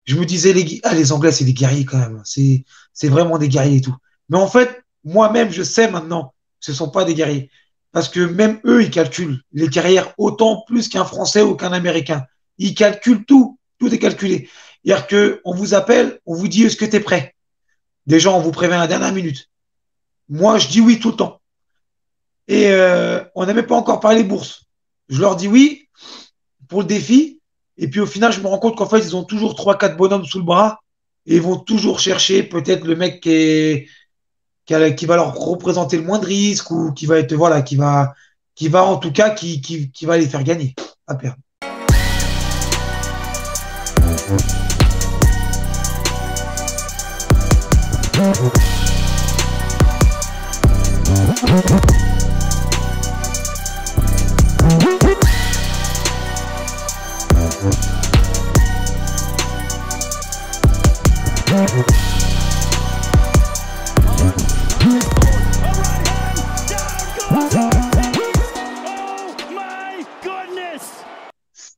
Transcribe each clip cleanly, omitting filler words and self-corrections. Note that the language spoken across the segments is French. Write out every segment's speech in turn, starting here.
je me disais, les Anglais, c'est des guerriers quand même. C'est vraiment des guerriers et tout. Mais en fait, moi-même, je sais maintenant que ce ne sont pas des guerriers. Parce que même eux, ils calculent les carrières autant plus qu'un Français ou qu'un Américain. Ils calculent tout. Tout est calculé. C'est-à-dire qu'on vous appelle, on vous dit, est-ce que tu es prêt? Déjà, on vous prévient à la dernière minute. Moi, je dis oui tout le temps. Et on n'a même pas encore parlé bourse. Je leur dis oui pour le défi. Et puis au final, je me rends compte qu'en fait, ils ont toujours trois, quatre bonhommes sous le bras. Et ils vont toujours chercher peut-être le mec qui va leur représenter le moins de risques ou qui va être, voilà, qui va en tout cas, qui va les faire gagner à perdre.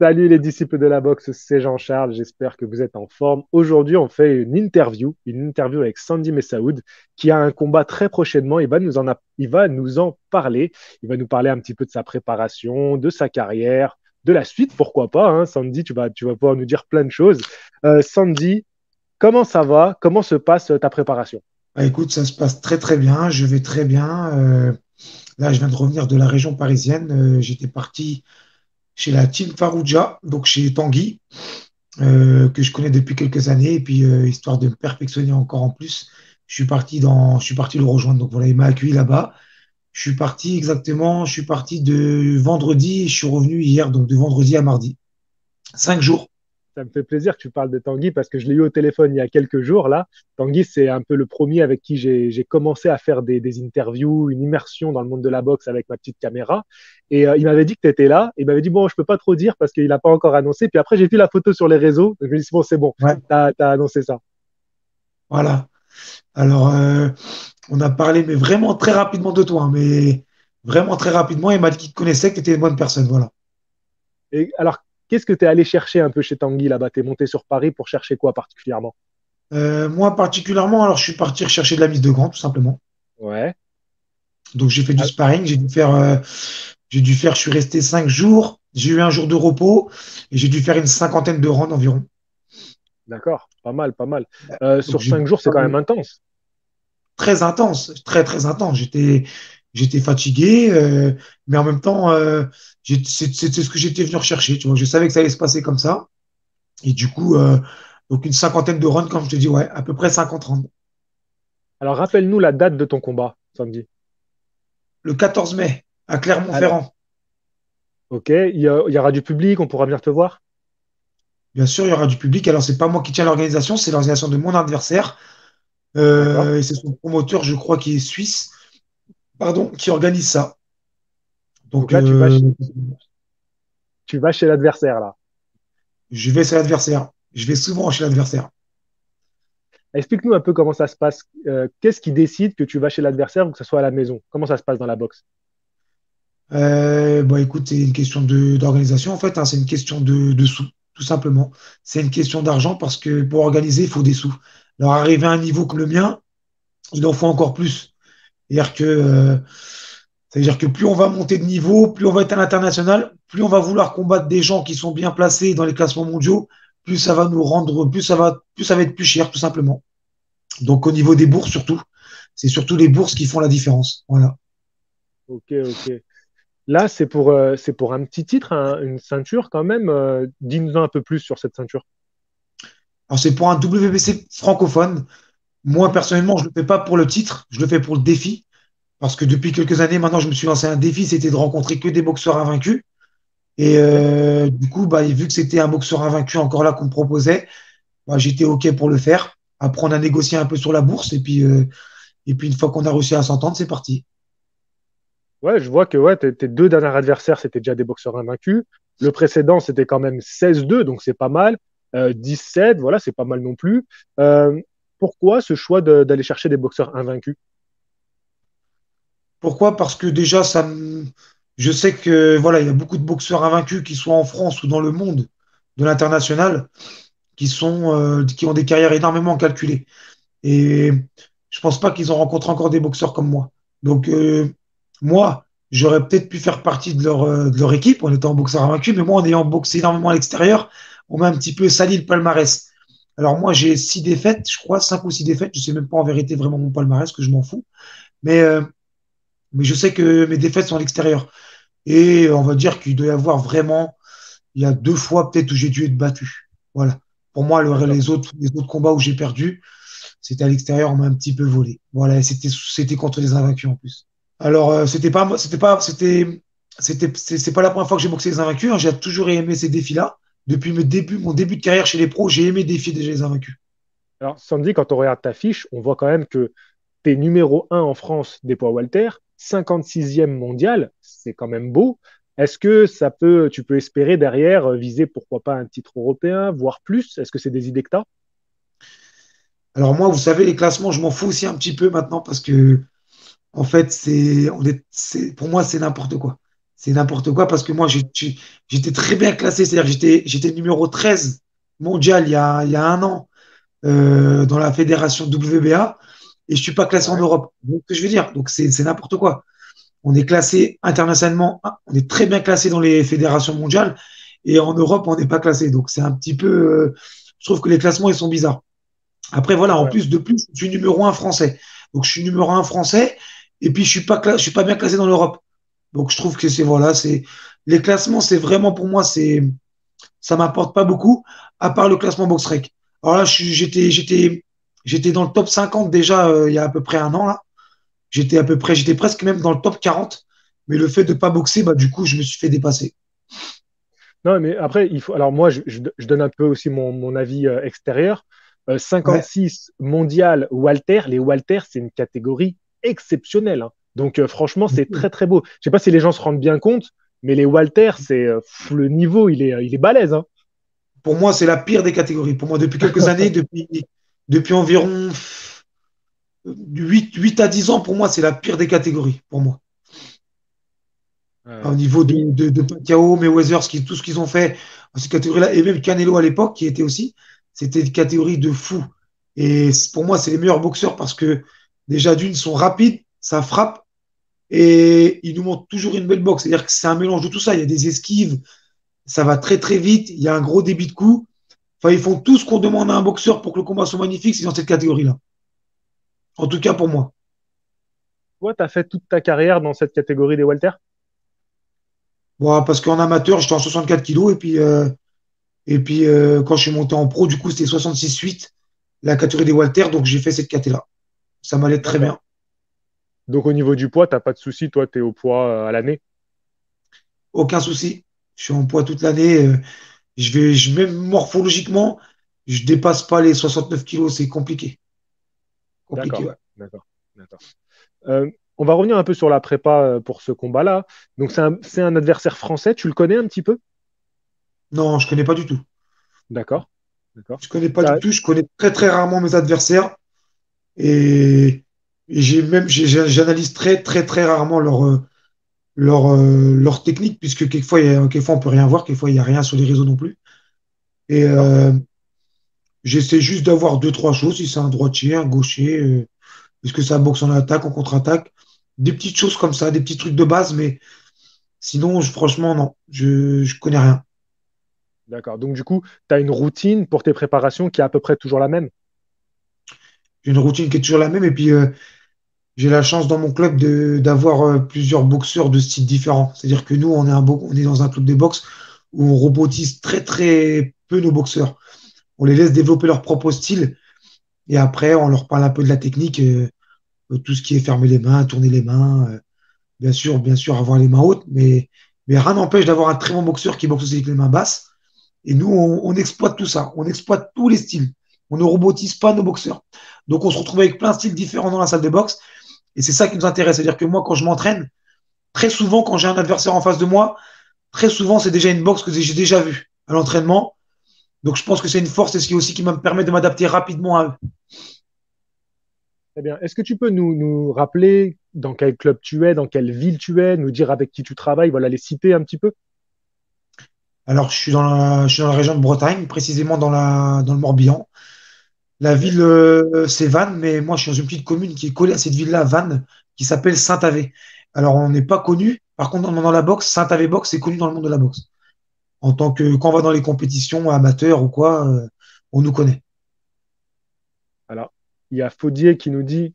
Salut les disciples de la boxe, c'est Jean-Charles, j'espère que vous êtes en forme. Aujourd'hui, on fait une interview avec Sandy Messaoud, qui a un combat très prochainement. Il va nous en parler. Il va nous parler un petit peu de sa préparation, de sa carrière, de la suite, pourquoi pas, hein. Sandy, tu vas pouvoir nous dire plein de choses. Sandy, comment ça va? Comment se passe ta préparation? Bah, écoute, ça se passe très très bien. Je vais très bien. Là, je viens de revenir de la région parisienne. J'étais parti chez la Team Farouja, donc chez Tanguy, que je connais depuis quelques années. Et puis, histoire de me perfectionner encore en plus, je suis parti le rejoindre. Donc voilà, il m'a accueilli là-bas. Je suis parti de vendredi et je suis revenu hier, donc de vendredi à mardi. 5 jours. Ça me fait plaisir que tu parles de Tanguy parce que je l'ai eu au téléphone il y a quelques jours là. Tanguy, c'est un peu le premier avec qui j'ai commencé à faire des interviews, une immersion dans le monde de la boxe avec ma petite caméra. Et il m'avait dit que tu étais là. Il m'avait dit, bon, je peux pas trop dire parce qu'il n'a pas encore annoncé. Puis après, j'ai vu la photo sur les réseaux. Donc je me suis dit, bon, c'est bon, Ouais, t'as annoncé ça. voilà. Alors, on a parlé, mais vraiment très rapidement de toi, hein, mais vraiment très rapidement. Il m'a dit qu'il te connaissait, que tu étais une bonne personne. Voilà. Et alors, qu'est-ce que tu es allé chercher un peu chez Tanguy là-bas? Tu es monté sur Paris pour chercher quoi particulièrement? Moi, particulièrement, alors je suis parti rechercher de la mise de gants, tout simplement. Ouais. Donc, j'ai fait du Ah, sparring. Je suis resté 5 jours. J'ai eu un jour de repos et j'ai dû faire une cinquantaine de rounds environ. d'accord, pas mal, pas mal. Donc, Sur 5 jours, c'est quand même intense. très intense, très, très intense. J'étais fatigué, mais en même temps, c'était ce que j'étais venu rechercher. Tu vois, je savais que ça allait se passer comme ça. Et du coup, donc une cinquantaine de rounds, comme je te dis, ouais, à peu près 50 rounds. Alors, rappelle-nous la date de ton combat, samedi. Le 14 mai, à Alors, Clermont-Ferrand. ok, il y aura du public, on pourra venir te voir. Bien sûr, il y aura du public. Alors, c'est pas moi qui tiens l'organisation, c'est l'organisation de mon adversaire. D'accord. Et c'est son promoteur, je crois, qui est suisse, pardon, qui organise ça. Donc Donc, là, tu vas chez l'adversaire, là. je vais chez l'adversaire. Je vais souvent chez l'adversaire. Explique-nous un peu comment ça se passe. Qu'est-ce qui décide que tu vas chez l'adversaire ou que ce soit à la maison? Comment ça se passe dans la boxe? Bon, écoute, c'est une question d'organisation, en fait, hein, c'est une question de sous, tout simplement. C'est une question d'argent parce que pour organiser, il faut des sous. Alors, arriver à un niveau comme le mien, il en faut encore plus. C'est-à-dire que, c'est-à-dire que plus on va monter de niveau, plus on va être à l'international, plus on va vouloir combattre des gens qui sont bien placés dans les classements mondiaux, plus ça va nous rendre, plus ça va être plus cher, tout simplement. Donc, au niveau des bourses, surtout, c'est surtout les bourses qui font la différence. Voilà. Ok, ok. Là, c'est pour un petit titre, une ceinture quand même. Dis-nous un peu plus sur cette ceinture. Alors, c'est pour un WBC francophone. Moi, personnellement, je ne le fais pas pour le titre, je le fais pour le défi. Parce que depuis quelques années, maintenant, je me suis lancé un défi, c'était de rencontrer que des boxeurs invaincus. Et Ok. du coup, bah, vu que c'était un boxeur invaincu encore là qu'on me proposait, bah, j'étais OK pour le faire. Après, on a négocié un peu sur la bourse. Et puis une fois qu'on a réussi à s'entendre, c'est parti. Ouais, je vois que ouais, tes deux derniers adversaires, c'était déjà des boxeurs invaincus. Le précédent, c'était quand même 16-2, donc c'est pas mal. 17, voilà, c'est pas mal non plus. Euh, Pourquoi ce choix d'aller chercher des boxeurs invaincus? Pourquoi? Parce que déjà, je sais que voilà, il y a beaucoup de boxeurs invaincus qui soient en France ou dans le monde de l'international qui ont des carrières énormément calculées. Et je pense pas qu'ils ont rencontré encore des boxeurs comme moi. Donc, moi, j'aurais peut-être pu faire partie de leur équipe en étant boxeur invaincu, mais moi, en ayant boxé énormément à l'extérieur, on m'a un petit peu sali le palmarès. Alors, moi, j'ai 6 défaites, je crois, 5 ou 6 défaites. Je sais même pas en vérité vraiment mon palmarès, que je m'en fous. Mais, euh, mais je sais que mes défaites sont à l'extérieur. Et on va dire qu'il doit y avoir vraiment, il y a 2 fois peut-être où j'ai dû être battu. Voilà. Pour moi, D'accord. les autres combats où j'ai perdu, c'était à l'extérieur, on m'a un petit peu volé. Voilà, et c'était contre les invaincus en plus. Alors, c'est pas la première fois que j'ai boxé les invaincus, hein. J'ai toujours aimé ces défis-là. Depuis mon début de carrière chez les pros, j'ai aimé défier déjà les invaincus. Alors, Sandy, quand on regarde ta fiche, on voit quand même que tu es numéro 1 en France des poids welter, 56e mondial, c'est quand même beau. Est-ce que tu peux espérer derrière viser pourquoi pas un titre européen, voire plus? Est-ce que c'est des idées que tu as? Alors moi, vous savez, les classements, je m'en fous aussi un petit peu maintenant parce que, en fait, pour moi, c'est n'importe quoi. C'est n'importe quoi parce que moi, j'étais très bien classé. C'est-à-dire que j'étais numéro 13 mondial il y a un an dans la fédération WBA et je suis pas classé en Ouais. Europe. Donc, ce que je veux dire, donc c'est n'importe quoi. On est classé internationalement, on est très bien classé dans les fédérations mondiales et en Europe, on n'est pas classé. Donc, c'est un petit peu, je trouve que les classements, ils sont bizarres. Après, voilà, en Ouais. plus, de plus, je suis numéro 1 français. Donc, je suis numéro 1 français et puis je suis pas bien classé dans l'Europe. Donc, je trouve que les classements, c'est vraiment pour moi, ça m'apporte pas beaucoup, à part le classement BoxRec. Alors là, j'étais dans le top 50 déjà il y a à peu près un an là. J'étais presque même dans le top 40. Mais le fait de pas boxer, bah du coup, je me suis fait dépasser. Non, mais après, il faut. Alors, moi, je donne un peu aussi mon avis extérieur. Ouais. 56 mondial Walter, les Walter, c'est une catégorie exceptionnelle, hein. Donc, franchement, c'est très, très beau. Je sais pas si les gens se rendent bien compte, mais les Walter, le niveau, il est balèze, hein. Pour moi, c'est la pire des catégories. Pour moi, depuis quelques années, depuis environ 8 à 10 ans, pour moi, c'est la pire des catégories, pour moi. Au Ouais. niveau de Pacquiao, Mayweather, tout ce qu'ils ont fait dans ces catégories-là, et même Canelo à l'époque, qui était aussi, c'était une catégorie de fou. Et pour moi, c'est les meilleurs boxeurs parce que déjà, d'une, ils sont rapides, ça frappe, et ils nous montrent toujours une belle boxe. C'est-à-dire que c'est un mélange de tout ça. Il y a des esquives, ça va très très vite, il y a un gros débit de coups. Enfin, ils font tout ce qu'on demande à un boxeur pour que le combat soit magnifique, c'est dans cette catégorie-là. En tout cas pour moi. Toi, tu as fait toute ta carrière dans cette catégorie des Walter? Bon, parce qu'en amateur, j'étais en 64 kilos et puis quand je suis monté en pro, du coup, c'était 66,8, la catégorie des Walters, donc j'ai fait cette catégorie-là. Ça m'allait très D'accord. bien. Donc, au niveau du poids, t'as pas de souci, toi, tu es au poids à l'année? Aucun souci. Je suis en poids toute l'année. Même morphologiquement, je dépasse pas les 69 kilos. C'est compliqué. Compliqué, D'accord, ouais. d'accord, d'accord. On va revenir un peu sur la prépa pour ce combat-là. Donc, c'est un adversaire français, tu le connais un petit peu? Non, je connais pas du tout. D'accord, d'accord. Je connais pas du Ça- tout. Je connais très, très rarement mes adversaires et, j'analyse très, très, très rarement leur technique puisque quelquefois on peut rien voir, quelquefois il n'y a rien sur les réseaux non plus. Et D'accord. j'essaie juste d'avoir deux, trois choses, si c'est un droitier, un gaucher, est-ce que ça boxe en attaque, en contre-attaque, des petites choses comme ça, des petits trucs de base, mais sinon, franchement, non, je connais rien. D'accord. Donc, du coup, tu as une routine pour tes préparations qui est à peu près toujours la même. J'ai une routine qui est toujours la même, et puis j'ai la chance dans mon club d'avoir plusieurs boxeurs de styles différents. C'est-à-dire que nous, on est dans un club de boxe où on robotise très, très peu nos boxeurs. On les laisse développer leur propre style, et après, on leur parle un peu de la technique, tout ce qui est fermer les mains, tourner les mains. Bien sûr, avoir les mains hautes, mais rien n'empêche d'avoir un très bon boxeur qui boxe aussi avec les mains basses. Et nous, on exploite tout ça. On exploite tous les styles. On ne robotise pas nos boxeurs. Donc, on se retrouve avec plein de styles différents dans la salle de boxe. Et c'est ça qui nous intéresse. C'est-à-dire que moi, quand je m'entraîne, très souvent, quand j'ai un adversaire en face de moi, très souvent, c'est déjà une boxe que j'ai déjà vue à l'entraînement. Donc, je pense que c'est une force et ce qui aussi qui me permet de m'adapter rapidement à eux. Très bien. Est-ce que tu peux nous rappeler dans quel club tu es, dans quelle ville tu es, nous dire avec qui tu travailles, voilà, les citer un petit peu? Alors, je suis dans la région de Bretagne, précisément dans le Morbihan. La Ok. ville, c'est Vannes, mais moi, je suis dans une petite commune qui est collée à cette ville-là, Vannes, qui s'appelle Saint-Avé. Alors, on n'est pas connu. Par contre, dans la boxe, Saint-Avé Boxe, c'est connu dans le monde de la boxe. En tant que, quand on va dans les compétitions amateurs ou quoi, on nous connaît. Alors, il y a Faudier qui nous dit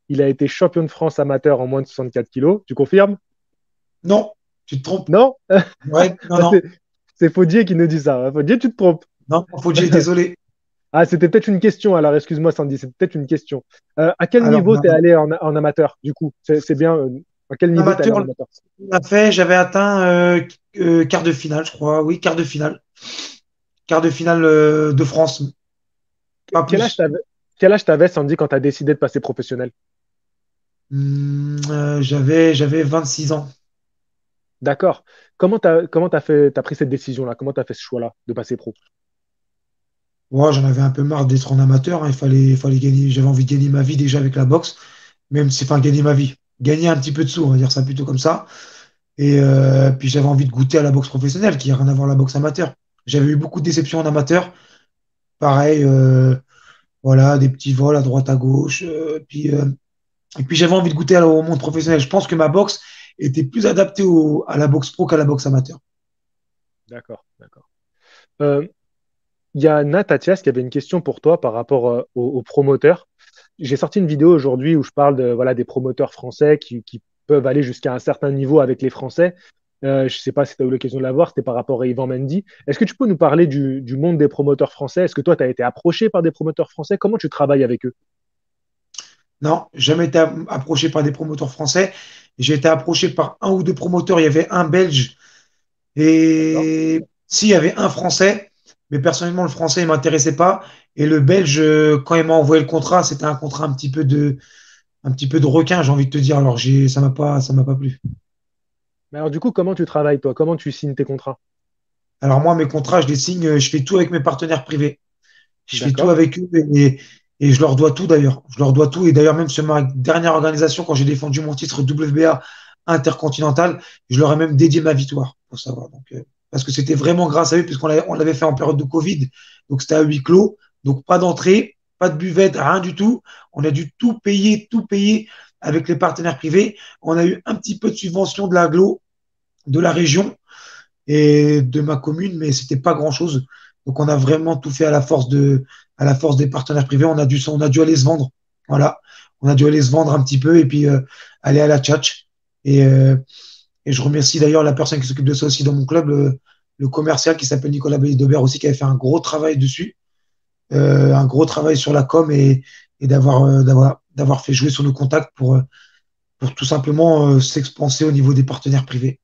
il a été champion de France amateur en moins de 64 kilos. Tu confirmes? Non, tu te trompes. Non? Ouais, non, Bah, non, c'est Faudier qui nous dit ça, hein. Faudier, tu te trompes. non, faut dire désolé. Ah, c'était peut-être une question, alors excuse-moi Sandy, c'était peut-être une question. À quel Alors, niveau t'es allé en amateur, du coup? C'est bien, à quel niveau t'es allé amateur, en amateur? on a fait, j'avais atteint quart de finale, je crois. Oui, quart de finale. Quart de finale de France, pas Quel âge plus. t'avais, quel âge t'avais, Sandy, quand t'as décidé de passer professionnel? J'avais 26 ans. D'accord. T'as pris cette décision-là? Comment t'as fait ce choix-là de passer pro? Moi, j'en avais un peu marre d'être en amateur, hein. Il fallait gagner. J'avais envie de gagner ma vie déjà avec la boxe, même si, enfin, gagner ma vie. Gagner un petit peu de sous, on va dire ça plutôt comme ça. Et puis j'avais envie de goûter à la boxe professionnelle, qui n'a rien à voir avec la boxe amateur. J'avais eu beaucoup de déceptions en amateur. Pareil, voilà, des petits vols à droite à gauche. Et puis j'avais envie de goûter au monde professionnel. Je pense que ma boxe était plus adaptée à la boxe pro qu'à la boxe amateur. D'accord, d'accord. Euh, Il y a Nat Athias qui avait une question pour toi par rapport aux promoteurs. J'ai sorti une vidéo aujourd'hui où je parle voilà, des promoteurs français qui peuvent aller jusqu'à un certain niveau avec les Français. Je ne sais pas si tu as eu l'occasion de la voir, c'était par rapport à Yvan Mendy. Est-ce que tu peux nous parler du monde des promoteurs français? Est-ce que toi, tu as été approché par des promoteurs français? Comment tu travailles avec eux? Non, jamais été approché par des promoteurs français. J'ai été approché par un ou deux promoteurs. Il y avait un Belge D'accord. et si, il y avait un Français, mais personnellement, le Français, il m'intéressait pas. Et le Belge, quand il m'a envoyé le contrat, c'était un contrat un petit peu de requin, j'ai envie de te dire. Alors, ça m'a pas plu. Mais alors, du coup, comment tu travailles, toi? Comment tu signes tes contrats? Alors, moi, mes contrats, je les signe, je fais tout avec mes partenaires privés. Je fais tout D'accord. avec eux et je leur dois tout d'ailleurs. Je leur dois tout. Et d'ailleurs, même sur ma dernière organisation, quand j'ai défendu mon titre WBA intercontinental, je leur ai même dédié ma victoire, pour savoir. Donc, parce que c'était vraiment grâce à eux, puisqu'on l'avait fait en période de Covid. Donc, c'était à huis clos. Donc, pas d'entrée, pas de buvette, rien du tout. On a dû tout payer avec les partenaires privés. On a eu un petit peu de subvention de l'agglo, de la région et de ma commune, mais c'était pas grand-chose. Donc on a vraiment tout fait à la force des partenaires privés. On a dû aller se vendre. Voilà, on a dû aller se vendre un petit peu et puis aller à la tchatch. Et, euh, et je remercie d'ailleurs la personne qui s'occupe de ça aussi dans mon club, le commercial qui s'appelle Nicolas Belidobert aussi, qui avait fait un gros travail dessus, un gros travail sur la com et d'avoir fait jouer sur nos contacts pour tout simplement s'expanser au niveau des partenaires privés.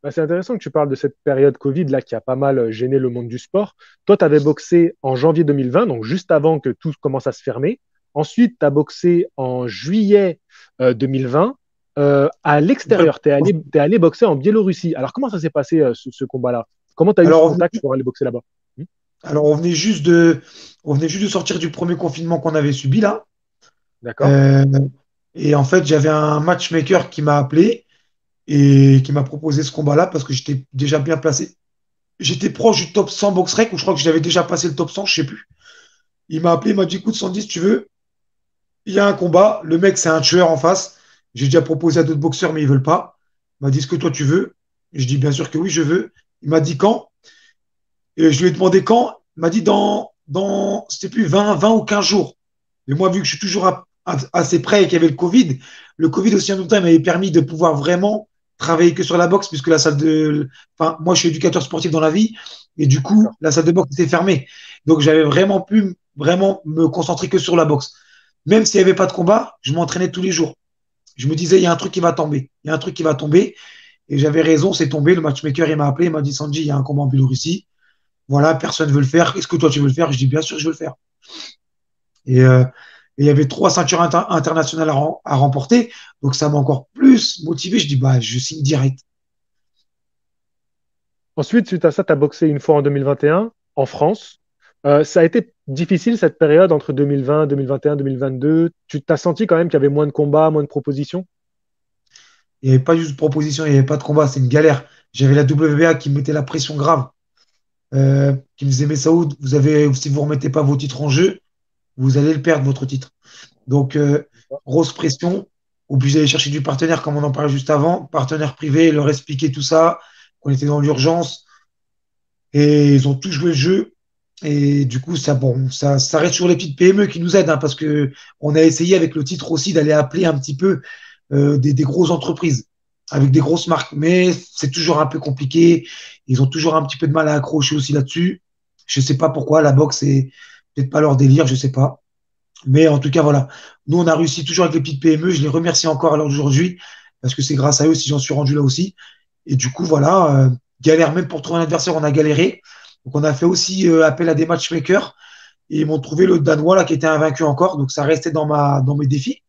Bah, c'est intéressant que tu parles de cette période Covid là qui a pas mal gêné le monde du sport. Toi, tu avais boxé en janvier 2020, donc juste avant que tout commence à se fermer. Ensuite, tu as boxé en juillet 2020 à l'extérieur. T'es allé boxer en Biélorussie. Alors, comment ça s'est passé ce combat-là? Comment tu as eu ce Alors, contact pour aller boxer là-bas? Hmm. Alors, on venait juste de sortir du premier confinement qu'on avait subi là. D'accord. Euh, et en fait, j'avais un matchmaker qui m'a appelé et qui m'a proposé ce combat-là parce que j'étais déjà bien placé. J'étais proche du top 100 box rec ou je crois que j'avais déjà passé le top 100, je sais plus. Il m'a appelé, il m'a dit, écoute, 110, si tu veux, il y a un combat. Le mec, c'est un tueur en face. J'ai déjà proposé à d'autres boxeurs, mais ils veulent pas. Il m'a dit, est-ce que toi, tu veux? Je dis, bien sûr que oui, je veux. Il m'a dit quand? Et je lui ai demandé quand. Il m'a dit c'était plus 20 ou 15 jours. Mais moi, vu que je suis toujours assez près et qu'il y avait le Covid aussi en même temps, il m'avait permis de pouvoir vraiment travailler que sur la boxe, puisque enfin, moi, je suis éducateur sportif dans la vie, et du coup, D'accord. la salle de boxe était fermée. Donc, j'avais vraiment pu vraiment me concentrer que sur la boxe. Même s'il n'y avait pas de combat, je m'entraînais tous les jours. Je me disais, il y a un truc qui va tomber. Il y a un truc qui va tomber. Et j'avais raison, c'est tombé. Le matchmaker, il m'a appelé, il m'a dit, Sanji, il y a un combat en Biélorussie. Voilà, personne ne veut le faire. Est-ce que toi, tu veux le faire? Je dis, bien sûr, je veux le faire. Et, euh, et il y avait trois ceintures internationales à remporter. Donc, ça m'a encore plus motivé. Je dis, bah, je signe direct. Ensuite, suite à ça, tu as boxé une fois en 2021 en France. Ça a été difficile cette période entre 2020, 2021, 2022. Tu t'as senti quand même qu'il y avait moins de combats, moins de propositions? Il n'y avait pas juste de proposition, il n'y avait pas de combat. C'est une galère. J'avais la WBA qui me mettait la pression grave, qui me disait, mais Saoud, si vous ne remettez pas vos titres en jeu, vous allez le perdre, votre titre. Donc, grosse pression, obligé d'aller chercher du partenaire, comme on en parlait juste avant, partenaire privé, leur expliquer tout ça, qu'on était dans l'urgence, et ils ont tout joué le jeu. Et du coup, ça, bon, ça reste sur les petites PME qui nous aident, hein, parce que on a essayé avec le titre aussi d'aller appeler un petit peu des grosses entreprises avec des grosses marques, mais c'est toujours un peu compliqué. Ils ont toujours un petit peu de mal à accrocher aussi là-dessus. Je sais pas pourquoi la boxe c'est peut-être pas leur délire, je sais pas. Mais en tout cas, voilà. Nous, on a réussi toujours avec les petites PME. Je les remercie encore à l'heure d'aujourd'hui parce que c'est grâce à eux si j'en suis rendu là aussi. Et du coup, voilà, galère même pour trouver un adversaire, on a galéré. Donc, on a fait aussi appel à des matchmakers et ils m'ont trouvé le Danois là qui était invaincu encore. Donc, ça restait dans mes défis.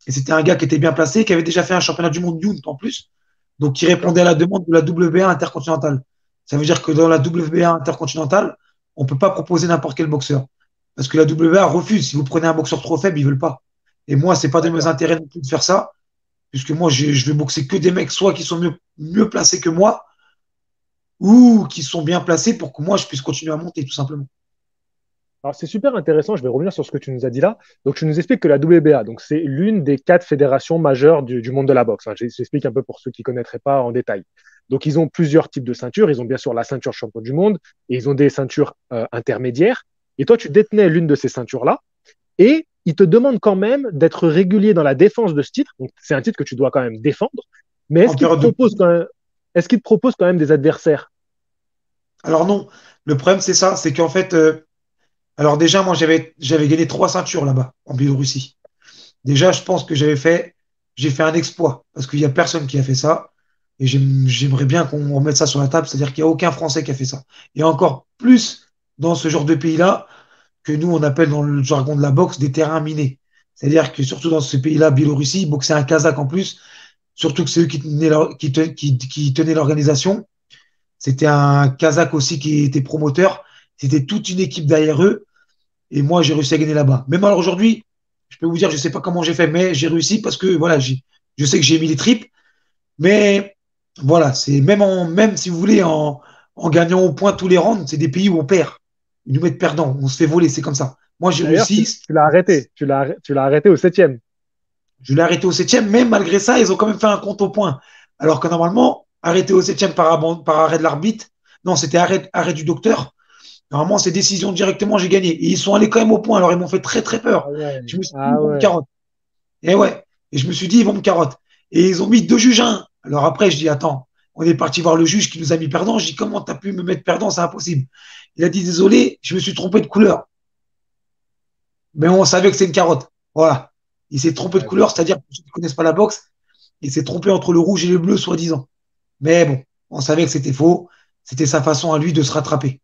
Et c'était un gars qui était bien placé, qui avait déjà fait un championnat du monde Youth en plus. Donc, qui D'accord. répondait à la demande de la WBA intercontinentale. Ça veut dire que dans la WBA intercontinentale, on ne peut pas proposer n'importe quel boxeur. Parce que la WBA refuse. Si vous prenez un boxeur trop faible, ils ne veulent pas. Et moi, c'est pas de mes D'accord. intérêts non plus de faire ça, puisque moi, je vais boxer que des mecs, soit qui sont mieux placés que moi, ou qui sont bien placés pour que moi, je puisse continuer à monter, tout simplement. Alors, c'est super intéressant. Je vais revenir sur ce que tu nous as dit là. Donc, tu nous expliques que la WBA, donc, c'est l'une des quatre fédérations majeures du monde de la boxe, hein. J'explique un peu pour ceux qui ne connaîtraient pas en détail. Donc, ils ont plusieurs types de ceintures. Ils ont bien sûr la ceinture champion du monde et ils ont des ceintures intermédiaires. Et toi, tu détenais l'une de ces ceintures-là et ils te demandent quand même d'être régulier dans la défense de ce titre. Donc, c'est un titre que tu dois quand même défendre. Mais En période de. est-ce qu'ils te proposent quand même des adversaires? Alors non, le problème, c'est ça, c'est qu'en fait, alors déjà, moi, j'avais gagné 3 ceintures là-bas, en Biélorussie. Déjà, je pense que j'ai fait un exploit, parce qu'il n'y a personne qui a fait ça. Et j'aimerais bien qu'on remette ça sur la table, c'est-à-dire qu'il n'y a aucun Français qui a fait ça. Et encore plus dans ce genre de pays-là, que nous, on appelle dans le jargon de la boxe des terrains minés. C'est-à-dire que surtout dans ce pays-là, Biélorussie, boxer un Kazakh en plus, surtout que c'est eux qui tenaient l'organisation. C'était un Kazakh aussi qui était promoteur. C'était toute une équipe derrière eux. Et moi, j'ai réussi à gagner là-bas. Même alors aujourd'hui, je peux vous dire, je ne sais pas comment j'ai fait, mais j'ai réussi parce que voilà, je sais que j'ai mis les tripes. Mais voilà, c'est même si vous voulez, en gagnant au point tous les rounds, c'est des pays où on perd. Ils nous mettent perdants, on se fait voler, c'est comme ça. Moi, j'ai D'ailleurs, réussi, tu l'as arrêté. Tu l'as arrêté au septième. je l'ai arrêté au septième, mais malgré ça, ils ont quand même fait un compte au point. Alors que normalement, arrêté au septième par arrêt de l'arbitre, non, c'était arrêt du docteur. Normalement, c'est décision directement, j'ai gagné. Et ils sont allés quand même au point, alors ils m'ont fait très très Ah peur. ouais. Je me suis dit, ils Ah vont me ouais. carotte. Et ouais, et je me suis dit, ils vont me carotte. Et ils ont mis 2 juges à 1. Alors après, je dis, attends, on est parti voir le juge qui nous a mis perdant. Je dis, comment t'as pu me mettre perdant? C'est impossible. Il a dit, désolé, je me suis trompé de couleur. Mais on savait que c'est une carotte. Voilà. Il s'est trompé de Ouais, je couleur, vois. c'est-à-dire pour ceux qui ne connaissent pas la boxe, il s'est trompé entre le rouge et le bleu, soi-disant. Mais bon, on savait que c'était faux. C'était sa façon à lui de se rattraper.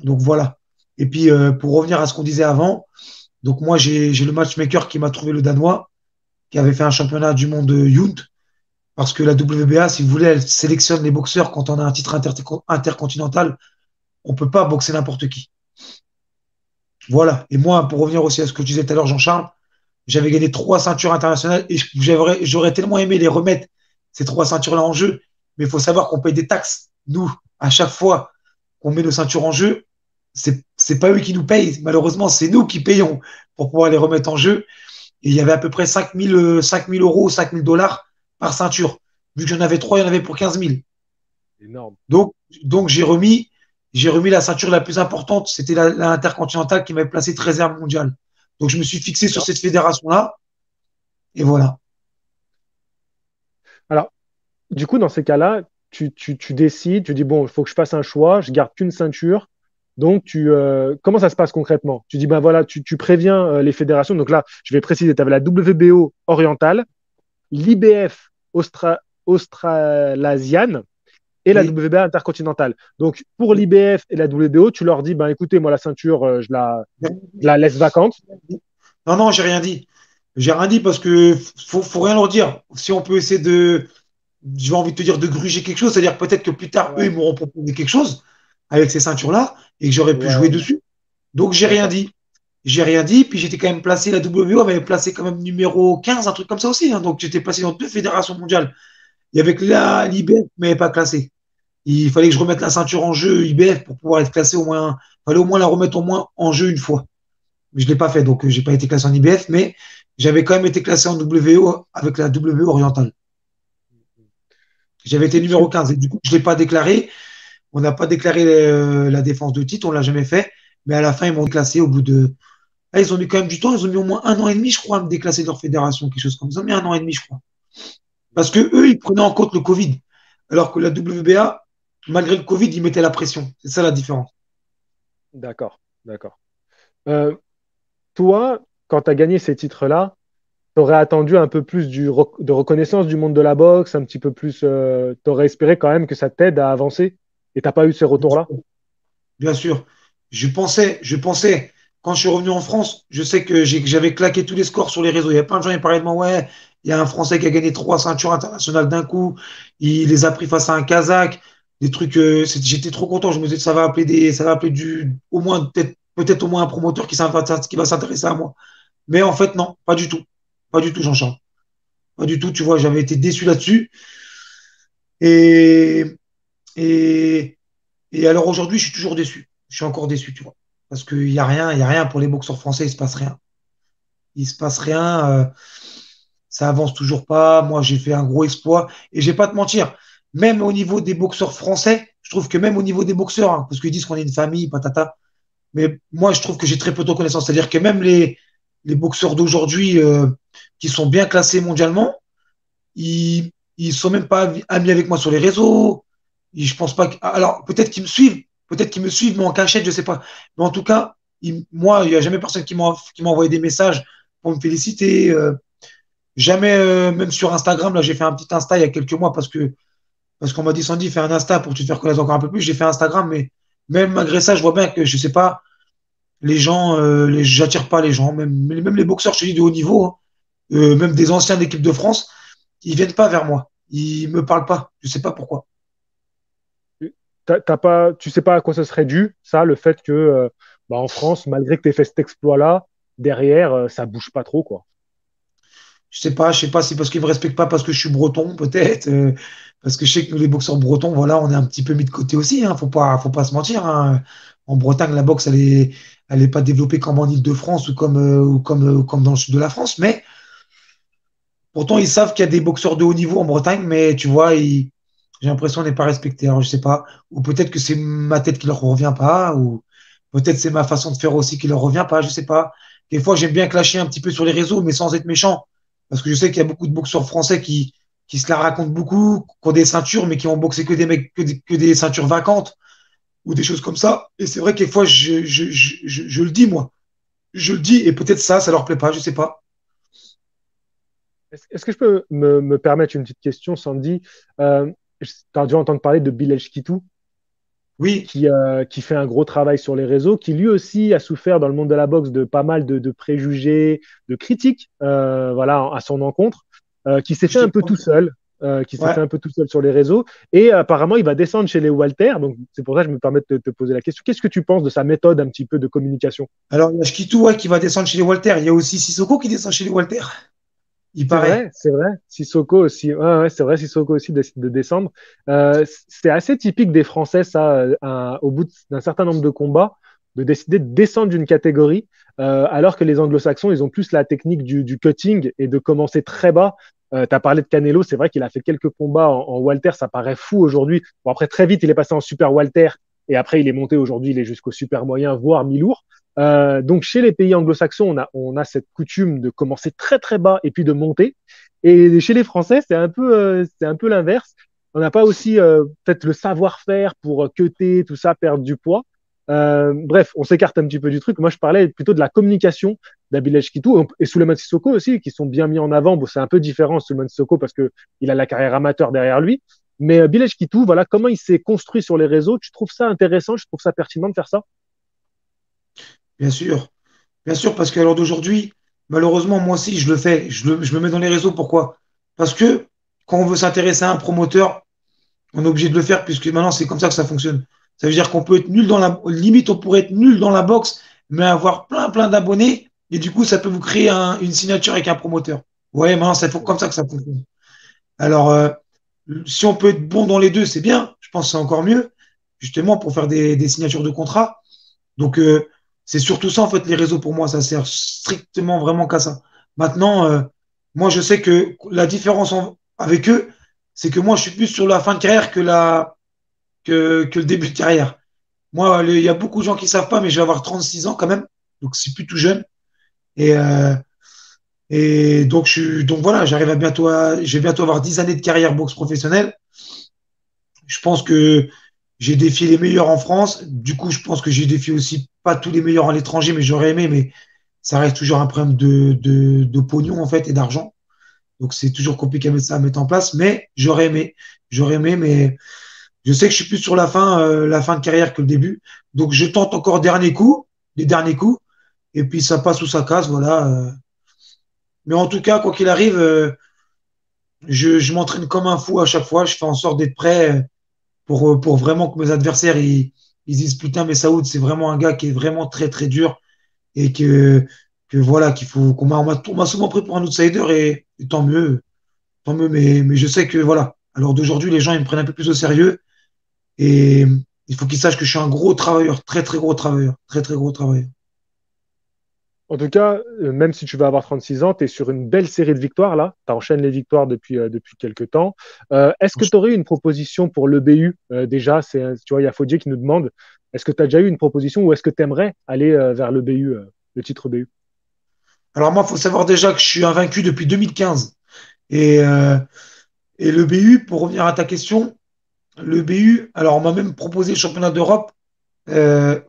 Donc voilà. Et puis, pour revenir à ce qu'on disait avant, donc moi, j'ai le matchmaker qui m'a trouvé le Danois, qui avait fait un championnat du monde Youth, parce que la WBA, si vous voulez, elle sélectionne les boxeurs quand on a un titre intercontinental. On ne peut pas boxer n'importe qui. Voilà. Et moi, pour revenir aussi à ce que tu disais tout à l'heure, Jean-Charles, j'avais gagné 3 ceintures internationales et j'aurais tellement aimé les remettre, ces 3 ceintures-là en jeu. Mais il faut savoir qu'on paye des taxes. Nous, à chaque fois qu'on met nos ceintures en jeu, c'est pas eux qui nous payent. Malheureusement, c'est nous qui payons pour pouvoir les remettre en jeu. Et il y avait à peu près 5 000 euros, 5 000 dollars par ceinture. Vu que j'en avais 3, il y en avait pour 15 000. Énorme. Donc j'ai remis la ceinture la plus importante. C'était la Intercontinentale qui m'avait placé 13e mondial. Donc je me suis fixé sur D'accord. cette fédération-là. Et voilà. Alors, du coup, dans ces cas-là, tu décides, tu dis, bon, il faut que je fasse un choix, je garde qu'une ceinture. Donc, comment ça se passe concrètement? Tu dis, ben voilà, tu préviens les fédérations. Donc là, je vais préciser, tu avais la WBO orientale, l'IBF australasienne et la Oui. WBA intercontinentale. Donc, pour l'IBF et la WBO, tu leur dis, ben écoutez, moi, la ceinture, je la laisse vacante. Non, non, j'ai rien dit. J'ai rien dit parce que faut rien leur dire. Si on peut essayer j'ai envie de te dire, de gruger quelque chose, c'est-à-dire peut-être que plus tard, eux, ils Ouais, m'auront proposé quelque chose avec ces ceintures-là et que j'aurais pu jouer ouais, dessus. Donc, j'ai rien d'accord. dit. J'ai rien dit, puis j'étais quand même placé, la WBO m'avait placé quand même numéro 15, un truc comme ça aussi, hein. Donc, j'étais placé dans 2 fédérations mondiales. Il y avait que l'IBF, mais pas classé. Il fallait que je remette la ceinture en jeu IBF pour pouvoir être classé au moins. Il fallait au moins la remettre au moins en jeu une fois. Mais je l'ai pas fait, donc j'ai pas été classé en IBF, mais j'avais quand même été classé en WO avec la WO orientale. J'avais été numéro 15 et du coup, je l'ai pas déclaré. On n'a pas déclaré la défense de titre, on l'a jamais fait. Mais à la fin, ils m'ont déclassé au bout de. Ah, ils ont mis quand même du temps, ils ont mis au moins 1 an et demi, je crois, à me déclasser de leur fédération, quelque chose comme ça. Ils ont mis 1 an et demi, je crois. Parce que eux, ils prenaient en compte le Covid. Alors que la WBA, malgré le Covid, ils mettaient la pression. C'est ça la différence. D'accord, d'accord. Euh, Toi, quand tu as gagné ces titres-là, tu aurais attendu un peu plus de reconnaissance du monde de la boxe, un petit peu plus. Tu aurais espéré quand même que ça t'aide à avancer et t'as pas eu ces retours-là? Bien sûr. Je pensais, quand je suis revenu en France, je sais que j'avais claqué tous les scores sur les réseaux. Il y a plein de gens qui parlaient de moi, ouais, il y a un Français qui a gagné 3 ceintures internationales d'un coup. Il les a pris face à un Kazakh. Des trucs, j'étais trop content. Je me disais que ça va appeler au moins, peut-être au moins un promoteur qui va s'intéresser à moi. Mais en fait, non, pas du tout. Pas du tout, Jean-Charles. Pas du tout. Tu vois, j'avais été déçu là-dessus. Et, et, et alors aujourd'hui, je suis toujours déçu. Je suis encore déçu, tu vois. Parce qu'il y a rien pour les boxeurs français, il se passe rien. Il se passe rien, ça avance toujours pas. Moi, j'ai fait un gros exploit. Et je vais pas te mentir, même au niveau des boxeurs français, je trouve que même au niveau des boxeurs, hein, parce qu'ils disent qu'on est une famille, patata, mais moi, je trouve que j'ai très peu de reconnaissance. C'est-à-dire que même les boxeurs d'aujourd'hui qui sont bien classés mondialement, ils sont même pas amis avec moi sur les réseaux. Je pense pas que, alors, peut-être qu'ils me suivent, mais en cachette, je sais pas. Mais en tout cas, moi, il y a jamais personne qui m'a envoyé des messages pour me féliciter. Jamais, même sur Instagram, là, j'ai fait un petit Insta il y a quelques mois parce qu'on m'a dit, Sandy, fais un Insta pour te faire connaître encore un peu plus. J'ai fait Instagram, mais même malgré ça, je vois bien que, je sais pas, les gens, j'attire pas les gens, même les boxeurs, je te dis, de haut niveau, hein, même des anciens d'équipe de France, ils viennent pas vers moi. Ils me parlent pas. Je sais pas pourquoi. T'as pas, tu sais pas à quoi ça serait dû, ça, le fait que bah, en France, malgré que tu aies fait cet exploit-là, derrière, ça bouge pas trop, quoi. Je sais pas, c'est parce qu'ils me respectent pas parce que je suis breton, peut-être, parce que je sais que nous, les boxeurs bretons, voilà, on est un petit peu mis de côté aussi, hein, faut pas se mentir, hein. En Bretagne, la boxe, elle est pas développée comme en Île-de-France ou comme dans le sud de la France, mais pourtant, ils savent qu'il y a des boxeurs de haut niveau en Bretagne, mais tu vois, j'ai l'impression qu'on n'est pas respecté. Alors, je sais pas, ou peut-être que c'est ma tête qui leur revient pas, ou peut-être c'est ma façon de faire aussi qui leur revient pas, je sais pas. Des fois, j'aime bien clasher un petit peu sur les réseaux, mais sans être méchant. Parce que je sais qu'il y a beaucoup de boxeurs français qui se la racontent beaucoup, qui ont des ceintures, mais qui ont boxé que des mecs, que des ceintures vacantes, ou des choses comme ça. Et c'est vrai que des fois, je le dis, moi. Je le dis, et peut-être ça leur plaît pas, je sais pas. Est-ce que je peux me permettre une petite question, Sandy? Tu as dû entendre parler de Bilal Kitou, Oui, qui fait un gros travail sur les réseaux, qui lui aussi a souffert dans le monde de la boxe de pas mal de préjugés, de critiques, voilà, à son encontre, qui s'est je fait te un peu tout prends. seul, Ouais. sur les réseaux, et apparemment il va descendre chez les Walter, donc c'est pour ça que je me permets de te poser la question. Qu'est-ce que tu penses de sa méthode un petit peu de communication? Alors, il y a Shkitou, ouais, qui va descendre chez les Walter. Il y a aussi Sissoko qui descend chez les Walter. Il paraît. C'est vrai. Sissoko aussi, ouais, ouais, c'est vrai, Sissoko aussi décide de descendre. C'est assez typique des Français, ça, au bout d'un certain nombre de combats, de décider de descendre d'une catégorie, alors que les Anglo-Saxons, ils ont plus la technique du cutting et de commencer très bas. Tu as parlé de Canelo, c'est vrai qu'il a fait quelques combats en Walter, ça paraît fou aujourd'hui. Bon, après, très vite, il est passé en super Walter et après, il est monté aujourd'hui, il est jusqu'au super moyen, voire mi-lourd. Donc, chez les pays anglo-saxons, on a cette coutume de commencer très très bas et puis de monter. Et chez les Français, c'est un peu l'inverse. On n'a pas aussi peut-être le savoir-faire pour cutter, tout ça, perdre du poids. Bref, on s'écarte un petit peu du truc. Moi, je parlais plutôt de la communication d'Abilej Kitou et Souleymane Sissoko aussi, qui sont bien mis en avant. Bon, c'est un peu différent, Souleymane Sissoko, parce qu'il a la carrière amateur derrière lui. Mais Bilej Kitou, voilà, comment il s'est construit sur les réseaux. Tu trouves ça intéressant? Je trouve ça pertinent de faire ça? Bien sûr. Bien sûr, parce qu'à l'heure d'aujourd'hui, malheureusement, moi aussi, je le fais. Je me mets dans les réseaux. Pourquoi? Parce que quand on veut s'intéresser à un promoteur, on est obligé de le faire, puisque maintenant, c'est comme ça que ça fonctionne. Ça veut dire qu'on peut être nul dans la. Limite, on pourrait être nul dans la boxe, mais avoir plein, plein d'abonnés. Et du coup, ça peut vous créer une signature avec un promoteur. Ouais, maintenant, c'est comme ça que ça fonctionne. Alors, Si on peut être bon dans les deux, c'est bien. Je pense que c'est encore mieux, justement, pour faire des signatures de contrat. Donc, c'est surtout ça, en fait, les réseaux pour moi. Ça sert strictement vraiment qu'à ça. Maintenant, moi, je sais que la différence avec eux, c'est que moi, je suis plus sur la fin de carrière que le début de carrière. Moi, il y a beaucoup de gens qui savent pas, mais je vais avoir 36 ans quand même. Donc, c'est plus tout jeune. Et, euh, et donc, donc voilà, je vais bientôt avoir 10 années de carrière boxe professionnelle. Je pense que j'ai défié les meilleurs en France. Du coup, je pense que j'ai défié aussi pas tous les meilleurs à l'étranger, mais j'aurais aimé, mais ça reste toujours un problème de pognon, en fait, et d'argent. Donc, c'est toujours compliqué à mettre en place, mais j'aurais aimé, mais je sais que je suis plus sur la fin de carrière que le début. Donc, je tente encore les derniers coups, et puis ça passe ou ça casse, voilà. Mais en tout cas, quoi qu'il arrive, je m'entraîne comme un fou à chaque fois. Je fais en sorte d'être prêt pour vraiment que mes adversaires ils disent putain, mais Saoud, c'est vraiment un gars qui est vraiment très très dur et que voilà, qu'il faut on m'a souvent pris pour un outsider et tant mieux, mais je sais que voilà. Alors d'aujourd'hui, les gens ils me prennent un peu plus au sérieux et il faut qu'ils sachent que je suis un gros travailleur, très très gros travailleur, très très gros travailleur. En tout cas, même si tu vas avoir 36 ans, tu es sur une belle série de victoires là. Tu enchaînes les victoires depuis quelques temps. Est-ce que tu aurais une proposition pour le BU déjà? Tu vois, il y a Fodje qui nous demande est-ce que tu as déjà eu une proposition ou est-ce que tu aimerais aller vers le BU, le titre BU? Alors moi, il faut savoir déjà que je suis invaincu depuis 2015 et euh, et le BU, pour revenir à ta question, le BU, alors on m'a même proposé le championnat d'Europe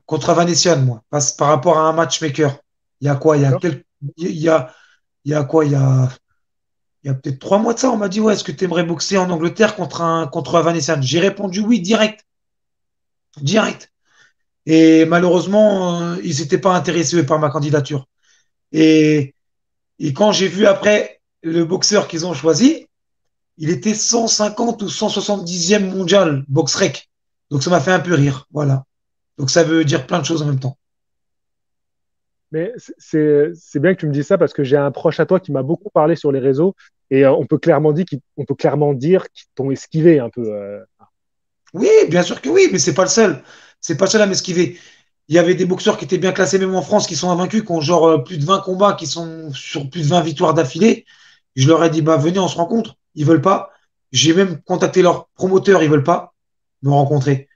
contre Vanessiane, moi, par rapport à un matchmaker. Il y a quoi? D'accord? Il y a quoi? Il y a peut-être 3 mois de ça, on m'a dit, ouais, est-ce que tu aimerais boxer en Angleterre contre un Vanessiane? J'ai répondu oui, direct, direct. Et malheureusement, ils n'étaient pas intéressés par ma candidature. Et, et quand j'ai vu après le boxeur qu'ils ont choisi, il était 150 ou 170e mondial, box rec. Donc ça m'a fait un peu rire. Voilà. Donc ça veut dire plein de choses en même temps. Mais c'est bien que tu me dises ça parce que j'ai un proche à toi qui m'a beaucoup parlé sur les réseaux et on peut clairement dire qu'ils t'ont esquivé un peu. Oui, bien sûr que oui, mais c'est pas le seul. C'est pas le seul à m'esquiver. Il y avait des boxeurs qui étaient bien classés même en France qui sont invaincus, qui ont genre plus de 20 combats, qui sont sur plus de 20 victoires d'affilée. Je leur ai dit, bah venez, on se rencontre. Ils veulent pas. J'ai même contacté leurs promoteurs, ils veulent pas me rencontrer.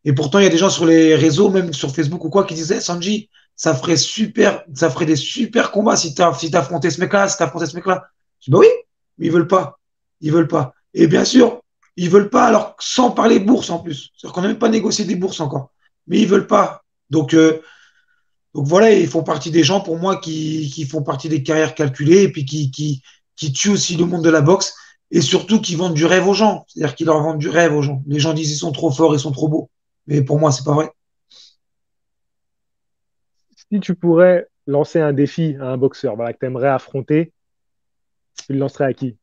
Et pourtant, il y a des gens sur les réseaux, même sur Facebook ou quoi, qui disaient, Sanji, ça ferait des super combats si t'affrontais ce mec-là, si t'affrontais ce mec-là. Je dis, bah oui, mais ils veulent pas. Ils veulent pas. Et bien sûr, ils veulent pas, alors sans parler bourse en plus. C'est-à-dire qu'on n'a même pas négocié des bourses encore. Mais ils veulent pas. Donc voilà, ils font partie des gens pour moi qui font partie des carrières calculées et puis qui tuent aussi le monde de la boxe et surtout qui vendent du rêve aux gens. C'est-à-dire qu'ils leur vendent du rêve aux gens. Les gens disent ils sont trop forts, ils sont trop beaux. Mais pour moi, c'est pas vrai. Si tu pourrais lancer un défi à un boxeur voilà, que tu aimerais affronter, tu le lancerais à qui?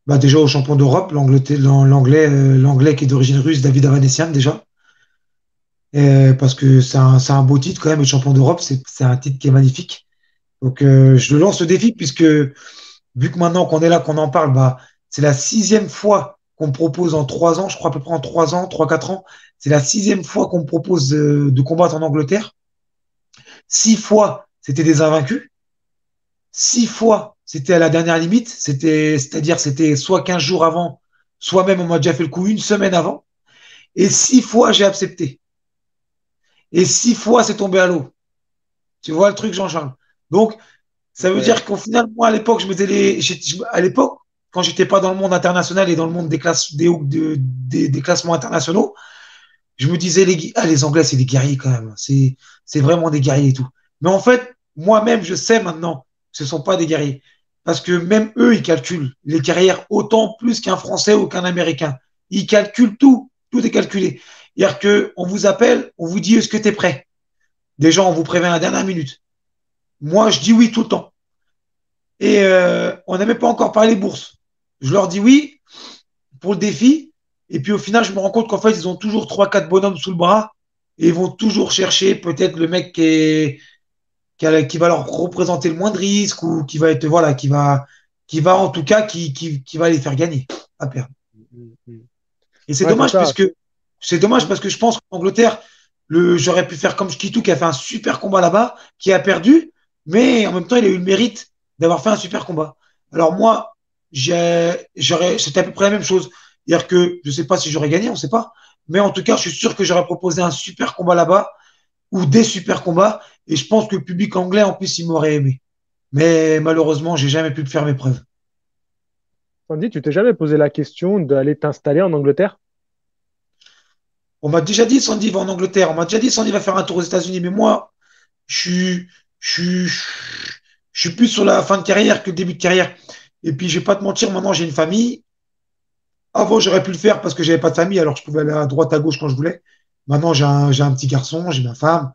Bah déjà au champion d'Europe, l'anglais qui est d'origine russe, David Avanesian déjà. Parce que c'est un beau titre quand même, le champion d'Europe, c'est un titre qui est magnifique. Donc je le lance le défi puisque vu que maintenant qu'on est là, qu'on en parle, bah c'est la 6e fois qu'on me propose en 3 ans, je crois à peu près en 3 ans, 3, 4 ans, c'est la 6e fois qu'on me propose de combattre en Angleterre. 6 fois, c'était des invaincus. 6 fois, c'était à la dernière limite. C'est-à-dire, c'était soit 15 jours avant, soit même on m'a déjà fait le coup une semaine avant. Et 6 fois, j'ai accepté. Et 6 fois, c'est tombé à l'eau. Tu vois le truc, Jean-Charles. Donc, ça veut Incroyable. dire qu'au final, moi, à l'époque, à l'époque, quand j'étais pas dans le monde international et dans le monde des classements internationaux, je me disais, les Anglais, c'est des guerriers quand même. C'est vraiment des guerriers et tout. Mais en fait, moi-même, je sais maintenant que ce sont pas des guerriers. Parce que même eux, ils calculent les carrières autant plus qu'un Français ou qu'un Américain. Ils calculent tout. Tout est calculé. C'est-à-dire qu'on vous appelle, on vous dit, est-ce que tu es prêt? Déjà, on vous prévient à la dernière minute. Moi, je dis oui tout le temps. Et on n'a même pas encore parlé bourse. Je leur dis oui pour le défi. Et puis au final, je me rends compte qu'en fait, ils ont toujours trois, quatre bonhommes sous le bras et ils vont toujours chercher peut-être le mec qui va leur représenter le moins de risques ou qui va être, voilà, qui va en tout cas, qui va les faire gagner. à perdre. Mm, mm. Et c'est Ouais, c'est dommage, ça. puisque c'est dommage Mm. parce que je pense qu'en Angleterre, j'aurais pu faire comme Shkitu qui a fait un super combat là-bas, qui a perdu, mais en même temps, il a eu le mérite d'avoir fait un super combat. Alors moi, c'était à peu près la même chose. C'est-à-dire que je ne sais pas si j'aurais gagné, on ne sait pas. Mais en tout cas, je suis sûr que j'aurais proposé un super combat là-bas ou des super combats. Et je pense que le public anglais, en plus, il m'aurait aimé. Mais malheureusement, j'ai jamais pu faire mes preuves. Sandy, tu t'es jamais posé la question d'aller t'installer en Angleterre? On m'a déjà dit Sandy va en Angleterre. On m'a déjà dit Sandy va faire un tour aux États-Unis. Mais moi, je suis, je suis, je suis plus sur la fin de carrière que le début de carrière. Et puis, je vais pas te mentir, maintenant, j'ai une famille. Avant, j'aurais pu le faire parce que j'avais pas de famille, alors je pouvais aller à droite, à gauche quand je voulais. Maintenant, j'ai un petit garçon, j'ai ma femme.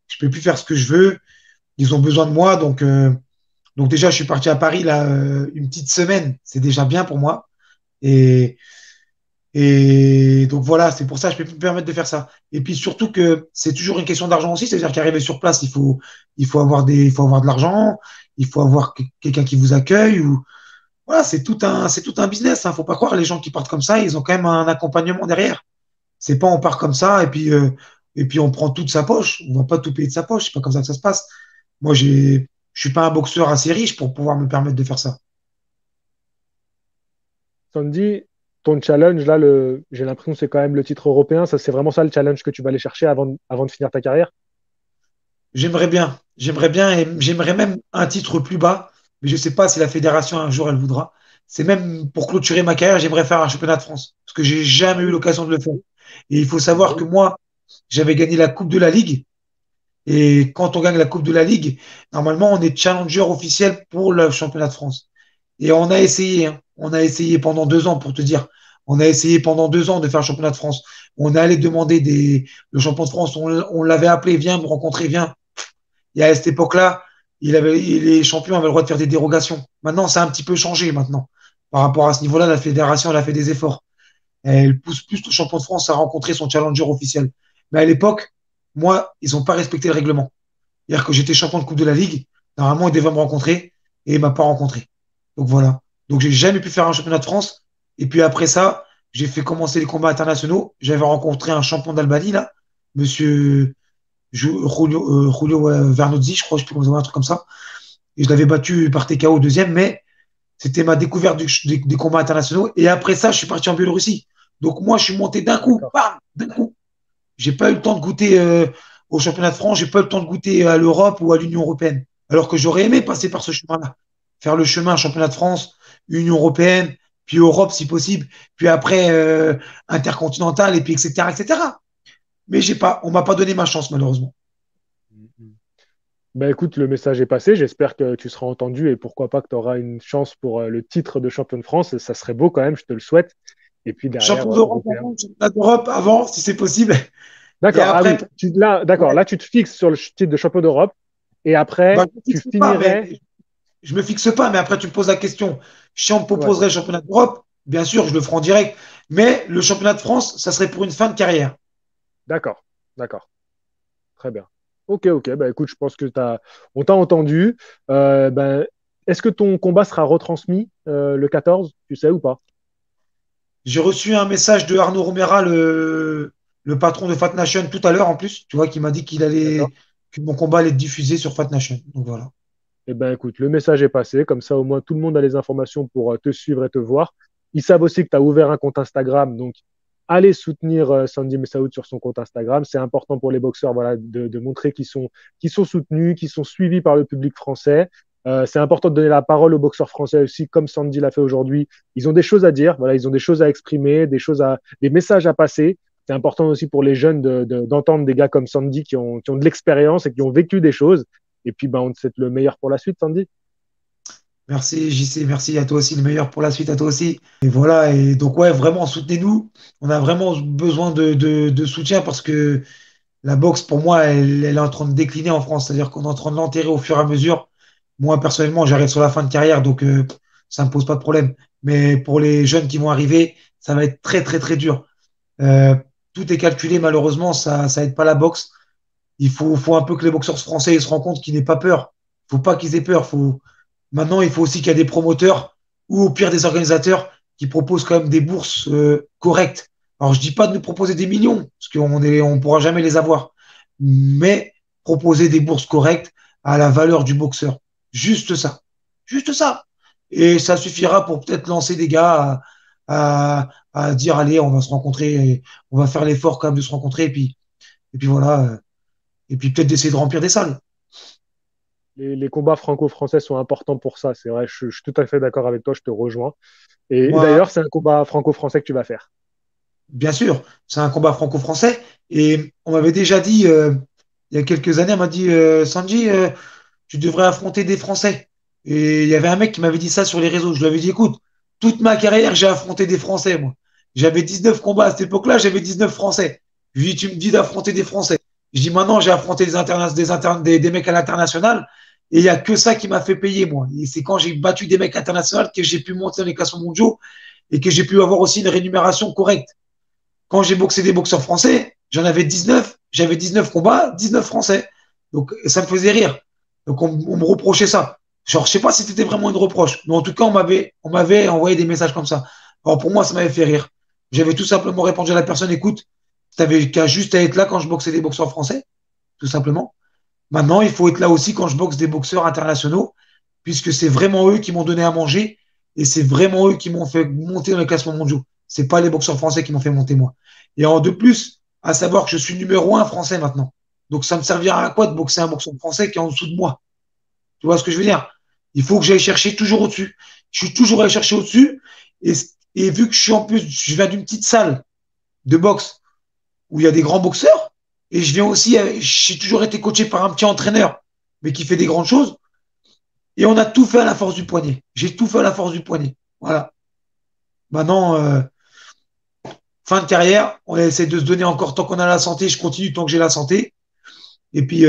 Je peux plus faire ce que je veux. Ils ont besoin de moi. Donc déjà, je suis parti à Paris, là, une petite semaine. C'est déjà bien pour moi. Et, et donc voilà, c'est pour ça que je peux plus me permettre de faire ça. Et puis surtout que c'est toujours une question d'argent aussi, c'est-à-dire qu'arriver sur place, il faut avoir de l'argent, il faut avoir quelqu'un qui vous accueille ou voilà, c'est tout un business. Hein. Faut pas croire les gens qui partent comme ça, ils ont quand même un accompagnement derrière. C'est pas on part comme ça et puis on prend tout de sa poche. On va pas tout payer de sa poche. C'est pas comme ça que ça se passe. Moi, je suis pas un boxeur assez riche pour pouvoir me permettre de faire ça. Sandy, ton challenge, là, j'ai l'impression que c'est quand même le titre européen. Ça, c'est vraiment ça le challenge que tu vas aller chercher avant de finir ta carrière? J'aimerais bien et j'aimerais même un titre plus bas, mais je sais pas si la fédération un jour elle voudra. C'est même pour clôturer ma carrière, j'aimerais faire un championnat de France parce que j'ai Ah jamais eu oui, l'occasion de le faire. Et il faut bah savoir que oui. moi, j'avais gagné la Coupe de la Ligue et quand on gagne la Coupe de la Ligue, normalement on est challenger officiel pour le championnat de France. Et on a essayé, hein. On a essayé pendant 2 ans pour te dire. On a essayé pendant 2 ans de faire le championnat de France. On est allé demander le champion de France. On l'avait appelé, viens me rencontrer, viens. Et à cette époque-là, les champions avaient le droit de faire des dérogations. Maintenant, ça a un petit peu changé maintenant. Par rapport à ce niveau-là, la fédération, elle a fait des efforts. Elle pousse plus le champion de France à rencontrer son challenger officiel. Mais à l'époque, moi, ils n'ont pas respecté le règlement. C'est-à-dire que j'étais champion de Coupe de la Ligue. Normalement, il devait me rencontrer et il m'a pas rencontré. Donc voilà. Donc j'ai jamais pu faire un championnat de France. Et puis après ça, j'ai fait commencer les combats internationaux. J'avais rencontré un champion d'Albanie, là, monsieur Julio Vernozzi, je crois, je sais plus comment ça va, un truc comme ça. Et je l'avais battu par TKO au deuxième, mais c'était ma découverte des combats internationaux. Et après ça, je suis parti en Biélorussie. Donc moi, je suis monté d'un coup, D'accord. bam, d'un coup. J'ai pas eu le temps de goûter au championnat de France, j'ai pas eu le temps de goûter à l'Europe ou à l'Union européenne. Alors que j'aurais aimé passer par ce chemin-là. Faire le chemin championnat de France, Union européenne, puis Europe si possible, puis après intercontinental, et puis etc., etc. Mais j'ai pas, on m'a pas donné ma chance, malheureusement. Ben écoute, le message est passé. J'espère que tu seras entendu et pourquoi pas que tu auras une chance pour le titre de champion de France. Ça serait beau quand même, je te le souhaite. Et puis derrière, Champion d'Europe européen. avant, championnat d'Europe avant, si c'est possible. Et D'accord. Ah après, oui, là, d'accord. ouais, Là, tu te fixes sur le titre de champion d'Europe et bah, après, je me tu fixe pas, finirais. mais je me fixe pas, mais après tu me poses la question. Si on me Ouais, proposerait le championnat d'Europe, bien sûr, je le ferai en direct. Mais le championnat de France, ça serait pour une fin de carrière. d'accord. D'accord. Très bien. Ok, ok. Ben écoute, je pense que on t'a entendu. Ben, est-ce que ton combat sera retransmis le 14, tu sais ou pas? J'ai reçu un message de Arnaud Romera, le patron de Fat Nation, tout à l'heure en plus, tu vois, qui m'a dit D'accord. que mon combat allait être diffusé sur Fat Nation. Donc voilà. Eh ben, écoute, le message est passé. Comme ça, au moins, tout le monde a les informations pour te suivre et te voir. Ils savent aussi que tu as ouvert un compte Instagram. Donc, allez soutenir Sandy Messaoud sur son compte Instagram. C'est important pour les boxeurs voilà, de montrer qu'ils sont soutenus, qu'ils sont suivis par le public français. C'est important de donner la parole aux boxeurs français aussi, comme Sandy l'a fait aujourd'hui. Ils ont des choses à dire, voilà, ils ont des choses à exprimer, des messages à passer. C'est important aussi pour les jeunes d'entendre des gars comme Sandy qui ont de l'expérience et qui ont vécu des choses. Et puis, ben, on te souhaite le meilleur pour la suite, Sandy. Merci JC, merci à toi aussi, le meilleur pour la suite à toi aussi. Et voilà, et donc ouais, vraiment soutenez-nous. On a vraiment besoin de soutien parce que la boxe, pour moi, elle est en train de décliner en France. C'est-à-dire qu'on est en train de l'enterrer au fur et à mesure. Moi, personnellement, j'arrive sur la fin de carrière, donc ça ne me pose pas de problème. Mais pour les jeunes qui vont arriver, ça va être très, très, très dur. Euh, Tout est calculé, malheureusement, ça aide pas la boxe. Faut un peu que les boxeurs français ils se rendent compte qu'ils n'aient pas peur. Faut pas qu'ils aient peur. Maintenant, il faut aussi qu'il y ait des promoteurs ou au pire des organisateurs qui proposent quand même des bourses correctes. Alors, je dis pas de nous proposer des millions, parce on pourra jamais les avoir, mais proposer des bourses correctes à la valeur du boxeur. Juste ça. Juste ça. Et ça suffira pour peut-être lancer des gars à dire, allez, on va se rencontrer, on va faire l'effort quand même de se rencontrer, et puis voilà, et puis peut-être d'essayer de remplir des salles. Les combats franco-français sont importants pour ça. C'est vrai, je suis tout à fait d'accord avec toi, je te rejoins. Et Moi, d'ailleurs, c'est un combat franco-français que tu vas faire. bien sûr, c'est un combat franco-français, et on m'avait déjà dit, il y a quelques années, on m'a dit, Sanji, tu devrais affronter des Français. Et il y avait un mec qui m'avait dit ça sur les réseaux. Je lui avais dit, écoute, toute ma carrière, j'ai affronté des Français, moi. J'avais 19 combats à cette époque-là, j'avais 19 Français. Je lui ai dit, tu me dis d'affronter des Français. Je dis, maintenant, j'ai affronté des mecs à l'international, et il y a que ça qui m'a fait payer, moi. Et c'est quand j'ai battu des mecs internationaux que j'ai pu monter dans les classements mondiaux et que j'ai pu avoir aussi une rémunération correcte. Quand j'ai boxé des boxeurs français, j'en avais 19, j'avais 19 combats, 19 français. Donc ça me faisait rire. Donc on me reprochait ça. Genre, je sais pas si c'était vraiment une reproche, mais en tout cas, on m'avait envoyé des messages comme ça. Alors pour moi, ça m'avait fait rire. J'avais tout simplement répondu à la personne, écoute, t'avais qu'à juste à être là quand je boxais des boxeurs français, tout simplement. Maintenant, il faut être là aussi quand je boxe des boxeurs internationaux, puisque c'est vraiment eux qui m'ont donné à manger et c'est vraiment eux qui m'ont fait monter dans les classements mondiaux. C'est pas les boxeurs français qui m'ont fait monter moi. Et en de plus, à savoir que je suis numéro un français maintenant. Donc ça me servira à quoi de boxer un boxeur français qui est en dessous de moi? Tu vois ce que je veux dire? Il faut que j'aille chercher toujours au-dessus. Je suis toujours allé chercher au-dessus. Et, et vu que je suis en plus, je viens d'une petite salle de boxe où il y a des grands boxeurs, et je viens aussi, j'ai toujours été coaché par un petit entraîneur, mais qui fait des grandes choses. Et on a tout fait à la force du poignet. J'ai tout fait à la force du poignet. Voilà. Maintenant, fin de carrière, on essaie de se donner encore tant qu'on a la santé. Je continue tant que j'ai la santé. Et puis,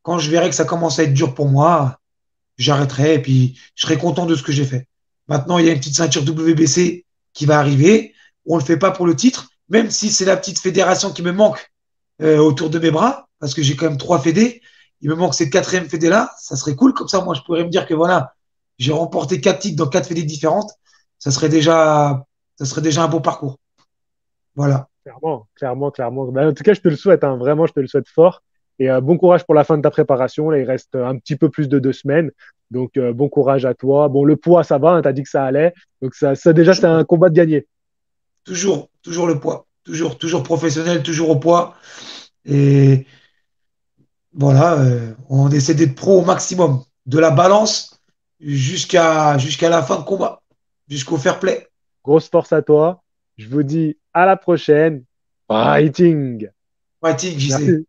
quand je verrai que ça commence à être dur pour moi, j'arrêterai et puis je serai content de ce que j'ai fait. Maintenant, il y a une petite ceinture WBC qui va arriver. On ne le fait pas pour le titre, même si c'est la petite fédération qui me manque autour de mes bras, parce que j'ai quand même 3 fédés. Il me manque cette quatrième fédé-là. Ça serait cool. Comme ça, moi, je pourrais me dire que voilà, j'ai remporté 4 titres dans 4 fédés différentes. Ça serait déjà un beau parcours. Voilà. Clairement, clairement, clairement. Ben, en tout cas, je te le souhaite, hein, vraiment, je te le souhaite fort. Et bon courage pour la fin de ta préparation. Là, il reste un petit peu plus de 2 semaines. Donc, bon courage à toi. Bon, le poids, ça va, hein, tu as dit que ça allait. Donc, ça déjà, c'est un combat de gagné. Toujours, toujours le poids. Toujours, toujours professionnel, toujours au poids. Et voilà, on essaie d'être pro au maximum. De la balance jusqu'à la fin de combat. Jusqu'au fair play. Grosse force à toi. Je vous dis à la prochaine. Fighting! Fighting, j'y sais. Merci.